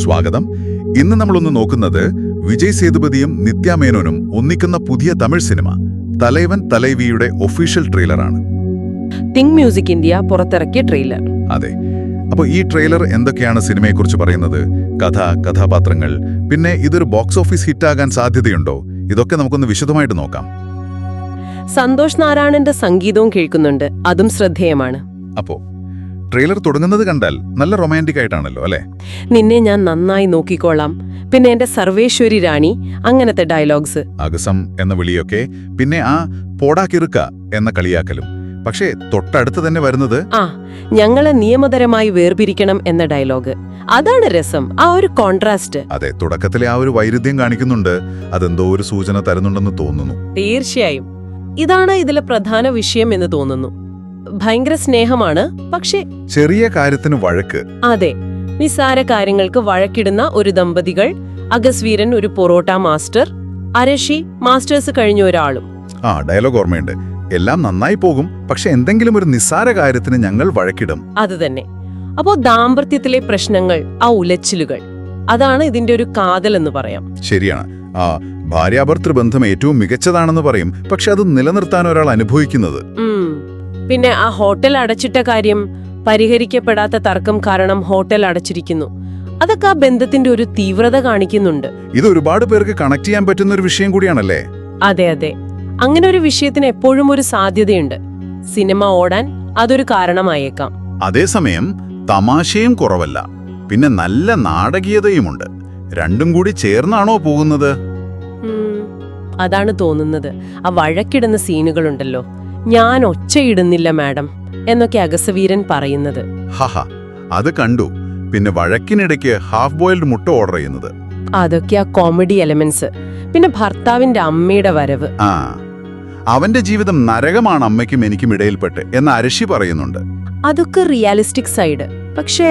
സ്വാഗതം. ഇന്ന് നമ്മളൊന്ന് നോക്കുന്നത് വിജയ് സേതുപതിയും നിത്യ മേനോനും ഒന്നിക്കുന്ന പുതിയ തമിഴ് സിനിമ തലൈവൻ തലൈവിയുടെ ഒഫീഷ്യൽ ട്രെയിലറാണ്. തിങ് മ്യൂസിക് ഇന്ത്യ പുറത്തിറക്കിയ ട്രെയിലർ. അതെ. അപ്പോൾ ഈ ട്രെയിലർ എന്തൊക്കെയാണ് സിനിമയെക്കുറിച്ച് പറയുന്നത്? കഥ, കഥാപാത്രങ്ങൾ, പിന്നെ ഇതൊരു ബോക്സ് ഓഫീസ് ഹിറ്റാകാൻ സാധ്യതയുണ്ടോ? ഇതൊക്കെ നമുക്കൊന്ന് വിശദമായിട്ട് നോക്കാം. സന്തോഷ് നാരായണന്റെ സംഗീതവും കേൾക്കുന്നുണ്ട്, അതും ശ്രദ്ധേയമാണ്. അപ്പോ ട്രെയിലർ തുടങ്ങുന്നത് കണ്ടാൽ നല്ല റൊമാൻറ്റിക് ആയിട്ടാണല്ലോ അല്ലേ? നിന്നെ ഞാൻ നന്നായി നോക്കിക്കോളാം, പിന്നെ എന്റെ സർവേശ്വരി റാണി, അങ്ങനത്തെ ഡയലോഗ്സ്. അകസം എന്ന വിളിയൊക്കെ, പിന്നെ ആ പോടാക്കിറുക്ക എന്ന കളിയാക്കലും. പക്ഷേ തൊട്ടടുത്ത് തന്നെ വരുന്നത് ഞങ്ങളെ നിയമപരമായി വേർപിരിക്കണം എന്ന ഡയലോഗ്. അതാണ് രസം, ആ ഒരു കോൺട്രാസ്റ്റ്. അതെ, തുടക്കത്തിലെ ആ ഒരു വൈരുദ്ധ്യം കാണിക്കുന്നുണ്ട്. അതെന്തോ ഒരു സൂചന തരുന്നുണ്ടെന്ന് തോന്നുന്നു. തീർച്ചയായും ഇതാണ് ഇതിലെ പ്രധാന വിഷയം എന്ന് തോന്നുന്നു. ഭയങ്കര സ്നേഹമാണ്, പക്ഷേ ചെറിയ കാര്യത്തിന് വഴക്ക്. അതെ, നിസ്സാര കാര്യങ്ങൾക്ക് വഴക്കിടുന്ന ഒരു ദമ്പതികൾ. അഗസ്വീരൻ ഒരു പൊറോട്ട മാസ്റ്റർ, അരശി മാസ്റ്റേഴ്സ് കഴിഞ്ഞ ഒരാളും. ഡയലോഗ് ഓർമ്മയുണ്ട്. എല്ലാം നന്നായി പോകും, പക്ഷെ എന്തെങ്കിലും ഒരു നിസ്സാര കാര്യത്തിന് ഞങ്ങൾ വഴക്കിടും. അത് തന്നെ. അപ്പോ ദാമ്പത്യത്തിലെ പ്രശ്നങ്ങൾ, ആ ഉലച്ചിലുകൾ, അതാണ് ഇതിന്റെ ഒരു കാതൽ എന്ന് പറയാം. ശരിയാണ്. ഭാര്യാഭർത്തൃ ബന്ധം ഏറ്റവും മികച്ചതാണെന്ന് പറയും, പക്ഷെ അത് നിലനിർത്താൻ ഒരാൾ അനുഭവിക്കുന്നത്. പിന്നെ ആ ഹോട്ടൽ അടച്ചിട്ട കാര്യം, പരിഹരിക്കപ്പെടാത്ത തർക്കം കാരണം ഹോട്ടൽ അടച്ചിരിക്കുന്നു. അതൊക്കെ ആ ബന്ധത്തിന്റെ ഒരു തീവ്രത കാണിക്കുന്നുണ്ട്. ഇത് ഒരുപാട് പേർക്ക് കണക്ട് ചെയ്യാൻ പറ്റുന്ന ഒരു വിഷയം കൂടിയാണല്ലേ? അതെ അതെ, അങ്ങനെ ഒരു വിഷയത്തിന് എപ്പോഴും ഒരു സാധ്യതയുണ്ട്. സിനിമ ഓടാൻ അതൊരു കാരണമായേക്കാം. അതേസമയം തമാശയും കുറവല്ല, പിന്നെ നല്ല നാടകീയതയുമുണ്ട്. രണ്ടും കൂടി ചേർന്നാണോ പോകുന്നത്? അതാണ് തോന്നുന്നത്. ആ വഴക്കിടുന്ന സീനുകളുണ്ടല്ലോ, ഞാൻ ഒച്ചയിടുന്നില്ല മാഡം എന്നൊക്കെ അഗസ്വീരൻ പറയുന്നത്. അത് കണ്ടു. പിന്നെ വഴക്കിനിടയ്ക്ക് ഹാഫ് ബോയിൽഡ് മുട്ട ഓർഡർ ചെയ്യുന്നത്, അതൊക്കെ ആ കോമഡി എലമെന്റ്സ്. പിന്നെ ഭർത്താവിന്റെ അമ്മയുടെ വരവ്. അവന്റെ ജീവിതം നരകമാണ് അമ്മയ്ക്കും എനിക്കും ഇടയിൽപ്പെട്ട് എന്ന് അരശി പറയുന്നുണ്ട്. അതൊക്കെ റിയാലിസ്റ്റിക് സൈഡ്. പക്ഷേ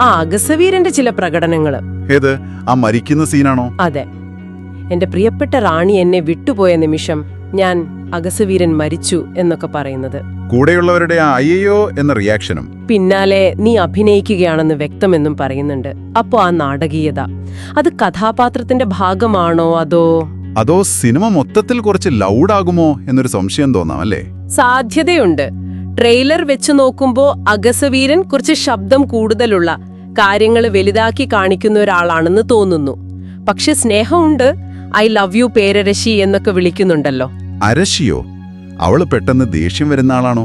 ആ അഗസ്വീരന്റെ ചില പ്രകടനങ്ങള്. ഏത്, ആ മരിക്കുന്ന സീനാണോ? അതെ. എന്റെ പ്രിയപ്പെട്ട റാണി എന്നെ വിട്ടുപോയ നിമിഷം ഞാൻ അഗസ്വീരൻ മരിച്ചു എന്നൊക്കെ പറയുന്നത്. കൂടെയുള്ളവരുടെ ആ അയ്യോ എന്ന റിയാക്ഷനും. പിന്നാലെ നീ അഭിനയിക്കുകയാണെന്ന് വ്യക്തമെന്നും പറയുന്നുണ്ട്. അപ്പോ ആ നാടകീയത, അത് കഥാപാത്രത്തിന്റെ ഭാഗമാണോ അതോ സിനിമ മൊത്തത്തിൽ കുറച്ച് ലൗഡാകുമോ എന്നൊരു സംശയം തോന്നാം അല്ലേ? സാധ്യതയുണ്ട്. ട്രെയിലർ വെച്ച് നോക്കുമ്പോ അഗസ്വീരൻ കുറച്ച് ശബ്ദം കൂടുതലുള്ള കാര്യങ്ങൾ വലുതാക്കി കാണിക്കുന്ന ഒരാളാണെന്ന് തോന്നുന്നു. പക്ഷെ സ്നേഹമുണ്ട്. ഐ ലവ് യു പേരരശി എന്നൊക്കെ വിളിക്കുന്നുണ്ടല്ലോ. അരശിയോ? അവള് പെട്ടെന്ന് ദേഷ്യം വരുന്ന ആളാണോ?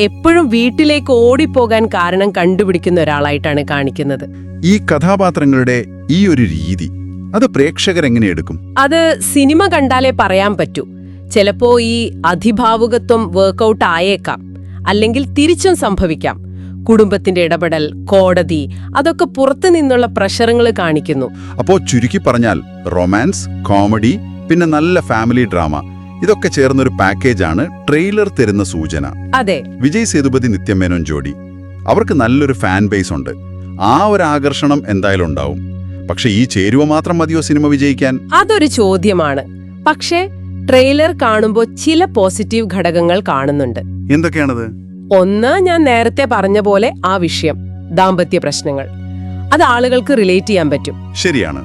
എപ്പോഴും വീട്ടിലേക്ക് ഓടിപ്പോകാൻ കാരണം കണ്ടുപിടിക്കുന്ന ഒരാളായിട്ടാണ് കാണിക്കുന്നത്. ഈ കഥാപാത്രങ്ങളുടെ ഈ ഒരു രീതി, അത് പ്രേക്ഷകരെങ്ങനെ എടുക്കും? അത് സിനിമ കണ്ടാലേ പറയാൻ പറ്റൂ. ചിലപ്പോ ഈ അധിഭാവുകത്വം വർക്കൗട്ട് ആയേക്കാം, അല്ലെങ്കിൽ തിരിച്ചും സംഭവിക്കാം. കുടുംബത്തിന്റെ ഇടപെടൽ, കോടതി, അതൊക്കെ പുറത്തു നിന്നുള്ള പ്രഷറുകൾ കാണിക്കുന്നു. അപ്പോ ചുരുക്കി പറഞ്ഞാൽ റൊമാൻസ്, കോമഡി, പിന്നെ നല്ല ഫാമിലി ഡ്രാമ, ഇതൊക്കെ ചേർന്നൊരു പാക്കേജാണ് ട്രെയിലർ തരുന്ന സൂചന. അതെ. വിജയ് സേതുപതി നിത്യ മേനോൻ ജോഡി, അവർക്ക് നല്ലൊരു ഫാൻ ബേസ് ഉണ്ട്. ആ ഒരു ആകർഷണം എന്തായാലും ഉണ്ടാവും. പക്ഷെ ഈ ചേരുവ മാത്രം മതിയോ സിനിമ വിജയിക്കാൻ? അതൊരു ചോദ്യമാണ്. പക്ഷേ ട്രെയിലർ കാണുമ്പോൾ ചില പോസിറ്റീവ് ഘടകങ്ങൾ കാണുന്നുണ്ട്. എന്തൊക്കെയാണത്? ഒന്ന്, ഞാൻ നേരത്തെ പറഞ്ഞ പോലെ ആ വിഷയം, ദാമ്പത്യ പ്രശ്നങ്ങൾ, അത് ആളുകൾക്ക് റിലേറ്റ് ചെയ്യാൻ പറ്റും. ശരിയാണ്.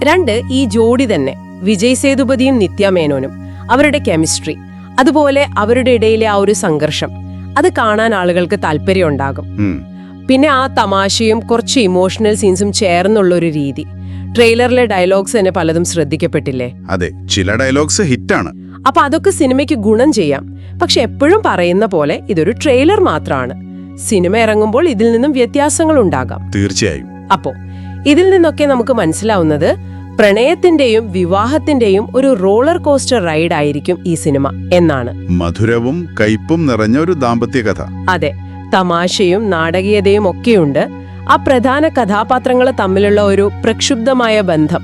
രണ്ട്, ഈ ജോഡി തന്നെ, വിജയ് സേതുപതിയും നിത്യ മേനോനും, അവരുടെ കെമിസ്ട്രി, അതുപോലെ അവരുടെ ഇടയിലെ ആ ഒരു സംഘർഷം, അത് കാണാൻ ആളുകൾക്ക് താല്പര്യം ഉണ്ടാകും. പിന്നെ ആ തമാശയും കുറച്ച് ഇമോഷണൽ സീൻസും ചേർന്നുള്ളൊരു രീതി. ട്രെയിലറിലെ ഡയലോഗ്സ് തന്നെ പലതും ശ്രദ്ധിക്കപ്പെട്ടില്ലേ? അതെ, ചില ഡയലോഗ്സ് ഹിറ്റാണ്. അപ്പൊ അതൊക്കെ സിനിമയ്ക്ക് ഗുണം ചെയ്യാം. പക്ഷെ എപ്പോഴും പറയുന്ന പോലെ ഇതൊരു ട്രെയിലർ മാത്രമാണ്. സിനിമ ഇറങ്ങുമ്പോൾ ഇതിൽ നിന്നും വ്യത്യാസങ്ങൾ ഉണ്ടാകാം. തീർച്ചയായും. അപ്പോ ഇതിൽ നിന്നൊക്കെ നമുക്ക് മനസ്സിലാവുന്നത് പ്രണയത്തിന്റെയും വിവാഹത്തിന്റെയും ഒരു റോളർ കോസ്റ്റർ റൈഡ് ആയിരിക്കും ഈ സിനിമ എന്നാണ്. മധുരവും കയ്പും നിറഞ്ഞ ഒരു ദാമ്പത്യ കഥ. അതെ, തമാശയും നാടകീയതയും ഒക്കെയുണ്ട്. ആ പ്രധാന കഥാപാത്രങ്ങൾ തമ്മിലുള്ള ഒരു പ്രക്ഷുബ്ധമായ ബന്ധം,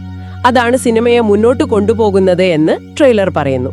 അതാണ് സിനിമയെ മുന്നോട്ട് കൊണ്ടുപോകുന്നത് എന്ന് ട്രെയിലർ പറയുന്നു.